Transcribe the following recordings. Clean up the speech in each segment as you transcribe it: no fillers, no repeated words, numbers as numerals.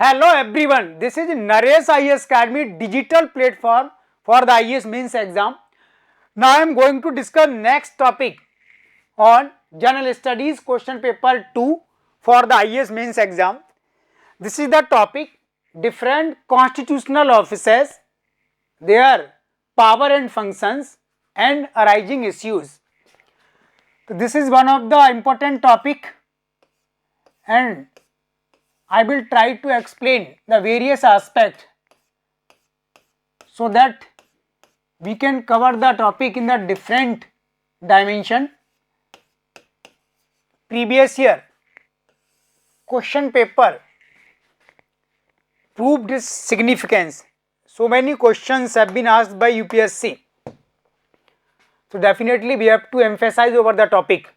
Hello everyone, this is Naresh IAS Academy digital platform for the IAS mains exam. Now I am going to discuss next topic on General Studies question paper 2 for the IAS mains exam. This is the topic different constitutional offices, their power and functions and arising issues. So this is one of the important topic and I will try to explain the various aspects so that we can cover the topic in the different dimension. Previous year question paper proved its significance. So many questions have been asked by UPSC. So definitely we have to emphasize over the topic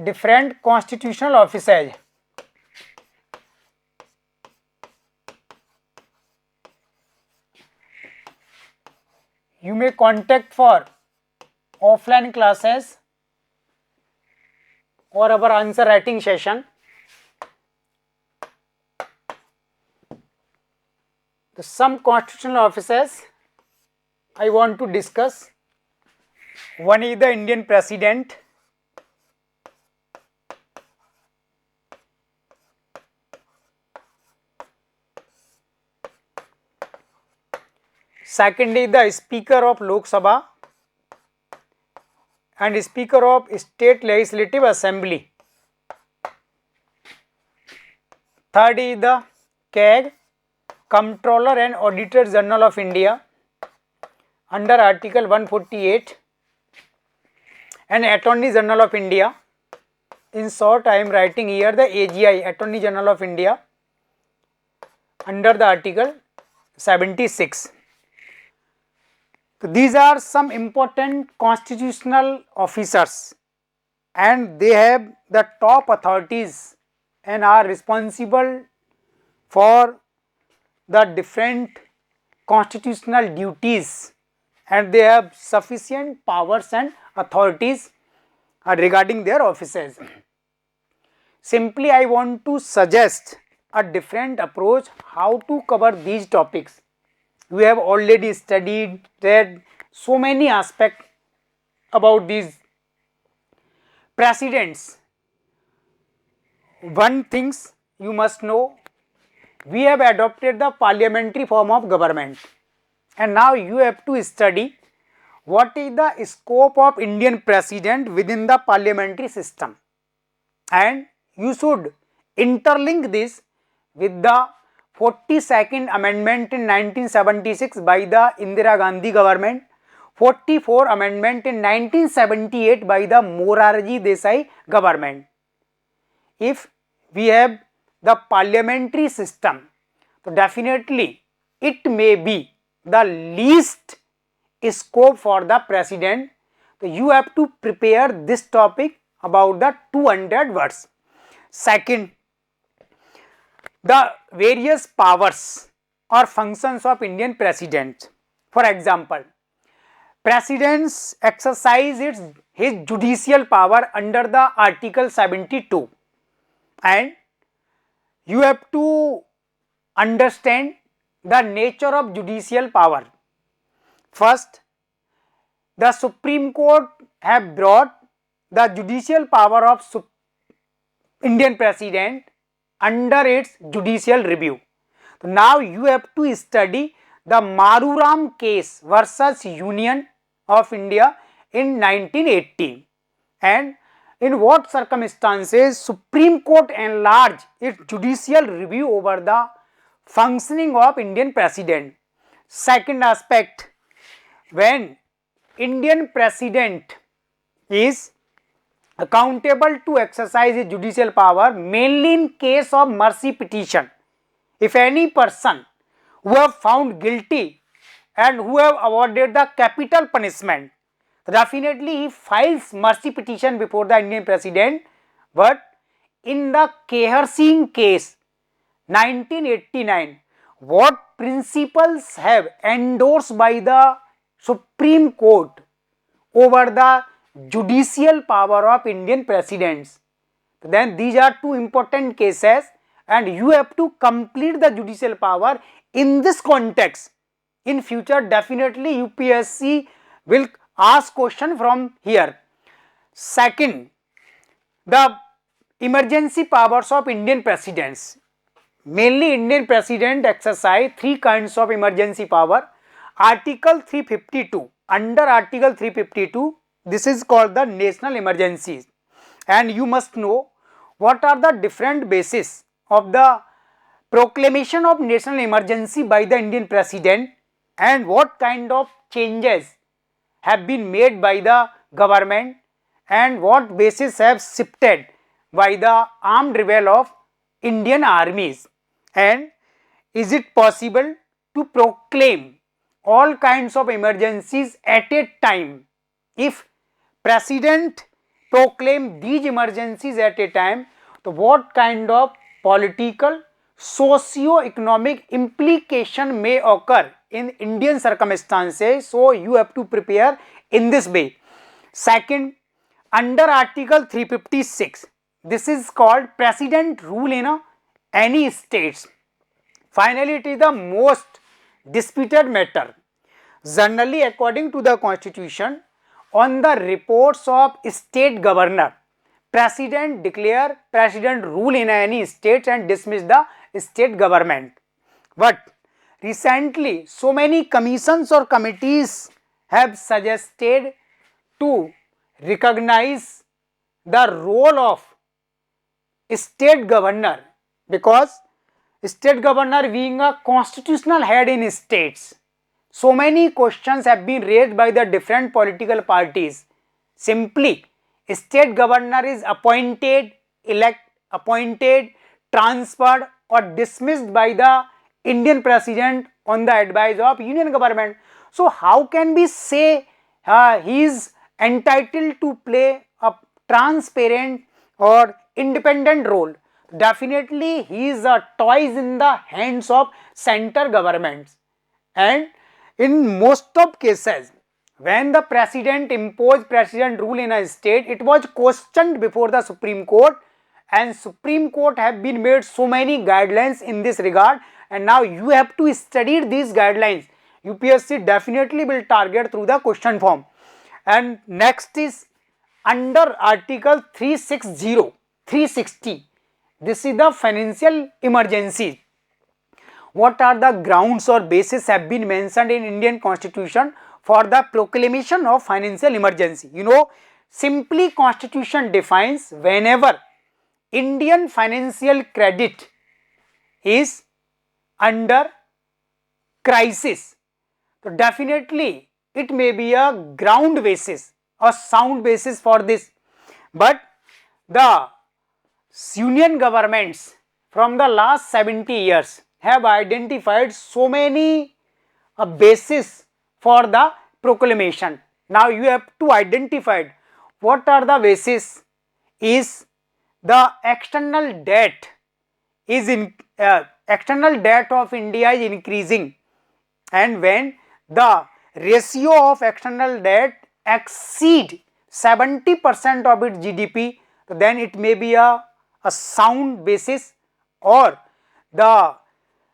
different constitutional offices. You may contact for offline classes or our answer writing session. Some constitutional offices I want to discuss. One is the Indian President. Second is the Speaker of Lok Sabha and Speaker of State Legislative Assembly. Third is the CAG, Comptroller and Auditor General of India under Article 148 and Attorney General of India. In short, I am writing here the AGI, Attorney General of India under the Article 76. So these are some important constitutional officers and they have the top authorities and are responsible for the different constitutional duties and they have sufficient powers and authorities regarding their offices. Simply I want to suggest a different approach how to cover these topics. We have already studied, read so many aspects about these presidents. One things you must know, we have adopted the parliamentary form of government and now you have to study what is the scope of Indian president within the parliamentary system and you should interlink this with the 42nd amendment in 1976 by the Indira Gandhi government, 44 amendment in 1978 by the Morarji Desai government. If we have the parliamentary system, so definitely it may be the least scope for the president. So you have to prepare this topic about the 200 words. Second, the various powers or functions of Indian president. For example, presidents exercise his judicial power under the Article 72 and you have to understand the nature of judicial power. First, the Supreme Court have brought the judicial power of Indian president under its judicial review. So now you have to study the Maruram case versus Union of India in 1980 and in what circumstances Supreme Court enlarged its judicial review over the functioning of Indian president. Second aspect, when Indian president is accountable to exercise his judicial power mainly in case of mercy petition. If any person who have found guilty and who have awarded the capital punishment, definitely he files mercy petition before the Indian president. But in the Kehar Singh case 1989, what principles have endorsed by the Supreme Court over the judicial power of Indian presidents. Then these are two important cases and you have to complete the judicial power in this context. In future, definitely UPSC will ask question from here. Second, the emergency powers of Indian presidents. Mainly Indian president exercise three kinds of emergency power. Article 352, under Article 352, this is called the national emergencies, and you must know what are the different bases of the proclamation of national emergency by the Indian president and what kind of changes have been made by the government and what bases have shifted by the armed rebel of Indian armies, and is it possible to proclaim all kinds of emergencies at a time? If president proclaim these emergencies at a time, so what kind of political, socio-economic implication may occur in Indian circumstances? So you have to prepare in this way. Second, under Article 356, this is called president rule in any states. Finally, it is the most disputed matter. Generally, according to the constitution, on the reports of state governor, president declare president rule in any state and dismiss the state government. But recently, so many commissions or committees have suggested to recognize the role of state governor, because state governor being a constitutional head in states. So many questions have been raised by the different political parties. Simply, state governor is appointed, transferred or dismissed by the Indian president on the advice of union government. So how can we say he is entitled to play a transparent or independent role? Definitely he is a toys in the hands of center governments, and in most of cases when the president imposed president rule in a state, it was questioned before the Supreme Court, and Supreme Court have been made so many guidelines in this regard, and now you have to study these guidelines. UPSC definitely will target through the question form. And next is under Article 360, this is the financial emergency. What are the grounds or bases have been mentioned in Indian constitution for the proclamation of financial emergency? You know, simply constitution defines whenever Indian financial credit is under crisis. So definitely it may be a ground basis, a sound basis for this. But the union governments from the last 70 years have identified so many bases for the proclamation. Now you have to identify what are the bases. Is the external debt of India is increasing, and when the ratio of external debt exceed 70% of its GDP, then it may be a sound basis. Or the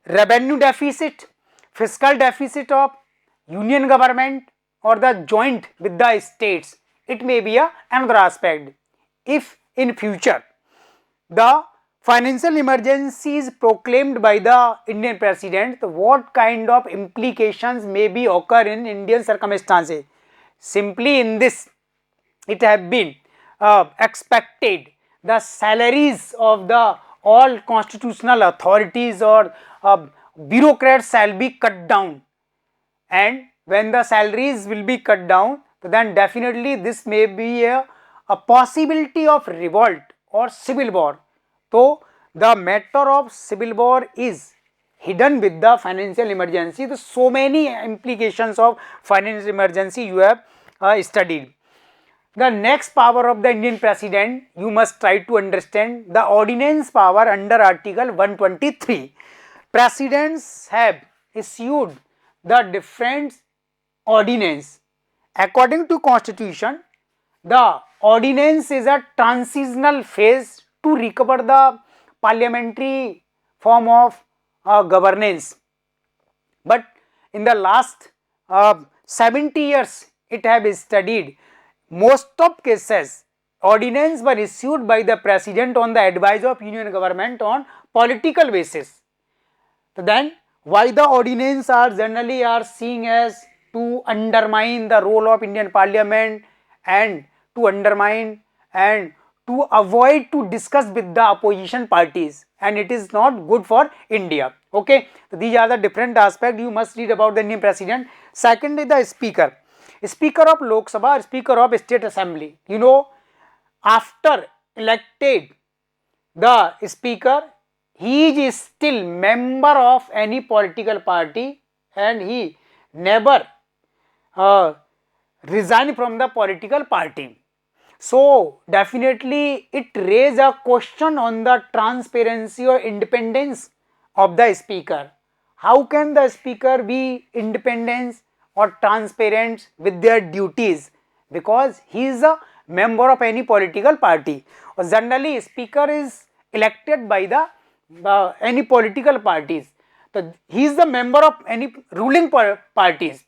revenue deficit, fiscal deficit of union government or the joint with the states, it may be another aspect. If in future the financial emergency is proclaimed by the Indian president, what kind of implications may be occur in Indian circumstances? Simply in this, it have been expected the salaries of the all constitutional authorities or bureaucrats shall be cut down, and when the salaries will be cut down, then definitely this may be a possibility of revolt or civil war. So the matter of civil war is hidden with the financial emergency. So many implications of financial emergency you have studied. The next power of the Indian president, you must try to understand the ordinance power under Article 123. Presidents have issued the different ordinance. According to constitution, the ordinance is a transitional phase to recover the parliamentary form of governance, but in the last 70 years it have studied. Most of cases ordinance were issued by the president on the advice of union government on political basis. So then why the ordinance are generally are seen as to undermine the role of Indian parliament and to undermine and to avoid to discuss with the opposition parties, and it is not good for India. Okay, so these are the different aspects you must read about the Indian president. Second is the speaker. Speaker of Lok Sabha, speaker of state assembly. You know, after elected the speaker, he is still member of any political party and he never resign from the political party. So definitely it raise a question on the transparency or independence of the speaker. How can the speaker be independent or transparent with their duties? Because he is a member of any political party. Or generally speaker is elected by the any political parties. So he is the member of any ruling parties.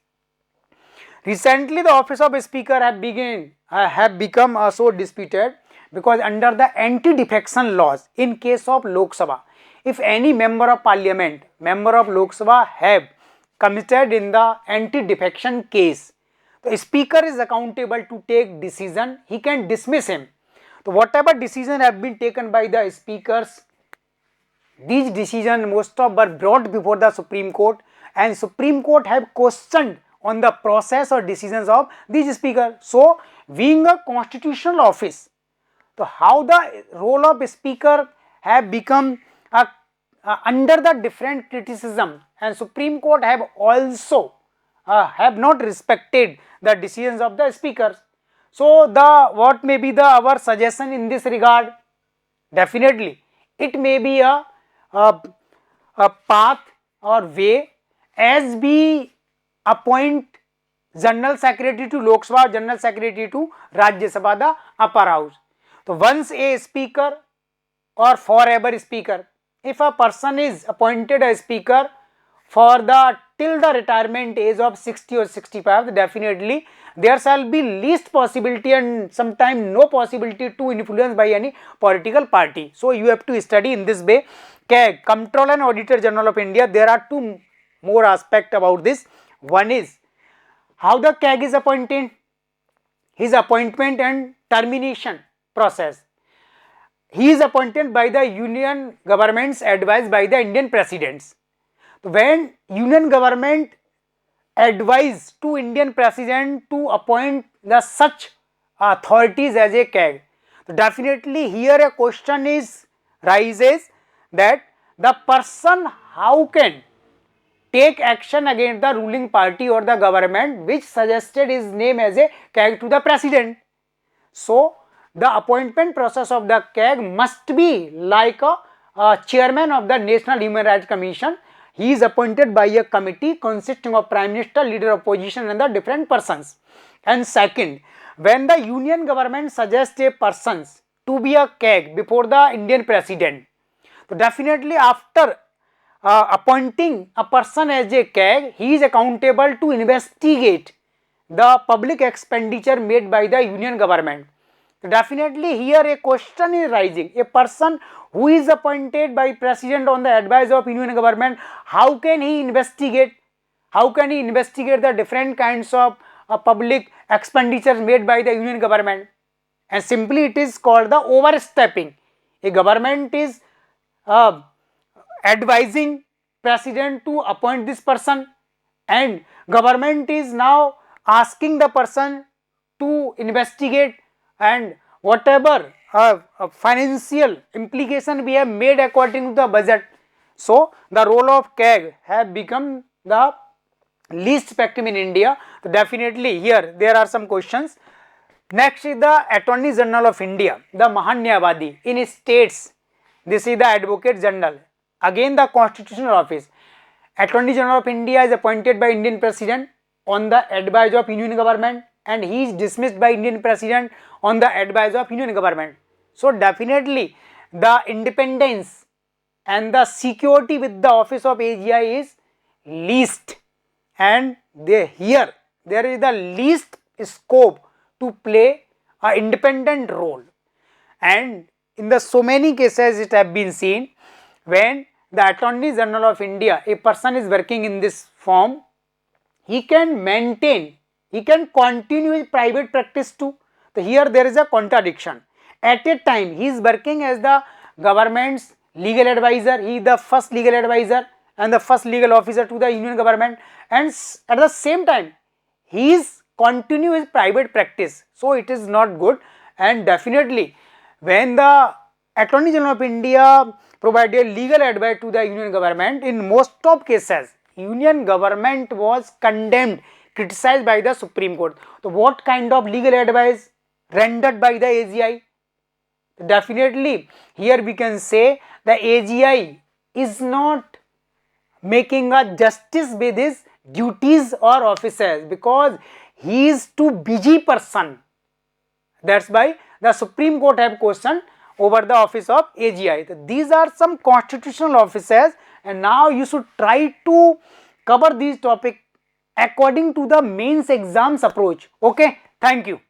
Recently the office of speaker have become so disputed because under the anti-defection laws in case of Lok Sabha, if any member of parliament, member of Lok Sabha have committed in the anti-defection case, the speaker is accountable to take decision, he can dismiss him. So whatever decision have been taken by the speakers, these decisions most of were brought before the Supreme Court, and Supreme Court have questioned on the process or decisions of these speakers. So being a constitutional office, so how the role of speaker have become under the different criticism, and Supreme Court have also have not respected the decisions of the speakers. So the what may be the our suggestion in this regard? Definitely it may be a path or way as we appoint General Secretary to Lok Sabha, General Secretary to Rajya Sabha, the upper house. So once a speaker or forever speaker, if a person is appointed a speaker for the till the retirement age of 60 or 65, definitely there shall be least possibility and sometimes no possibility to influence by any political party. So you have to study in this way. CAG, Comptroller and Auditor General of India, there are two more aspects about this. One is how the CAG is appointed, his appointment and termination process. He is appointed by the union governments advised by the Indian presidents. So when union government advise to Indian president to appoint the such authorities as a CAG, so definitely here a question is rises that the person how can take action against the ruling party or the government which suggested his name as a CAG to the president. So the appointment process of the CAG must be like a chairman of the National Human Rights Commission. He is appointed by a committee consisting of Prime Minister, leader of opposition and the different persons. And second, when the union government suggests a person to be a CAG before the Indian president, so definitely after appointing a person as a CAG, he is accountable to investigate the public expenditure made by the union government. So definitely here a question is rising, a person who is appointed by president on the advice of union government, how can he investigate? How can he investigate the different kinds of public expenditures made by the union government? And simply it is called the overstepping. A government is advising president to appoint this person, and government is now asking the person to investigate, and whatever financial implication we have made according to the budget. So the role of CAG have become the least effective in India. So definitely here there are some questions. Next is the Attorney General of India, the Mahanyavadi in states. This is the Advocate General. Again the constitutional office. Attorney General of India is appointed by Indian President on the advice of Union Government, and he is dismissed by Indian President on the advice of Union Government. So definitely the independence and the security with the office of AGI is least, and here there is the least scope to play an independent role. And in the so many cases it have been seen, when the Attorney General of India, a person is working in this form, he can maintain, he can continue his private practice too. So here there is a contradiction. At a time he is working as the government's legal advisor, he is the first legal advisor and the first legal officer to the union government, and at the same time he is continue his private practice. So it is not good, and definitely when the Attorney General of India provided legal advice to the union government, in most of cases union government was condemned, criticized by the Supreme Court. So what kind of legal advice rendered by the AGI? Definitely here we can say the AGI is not making a justice with his duties or offices, because he is too busy person. That's why the Supreme Court have questioned over the office of AGI. So these are some constitutional offices, and now you should try to cover these topics according to the mains exams approach. Okay, thank you.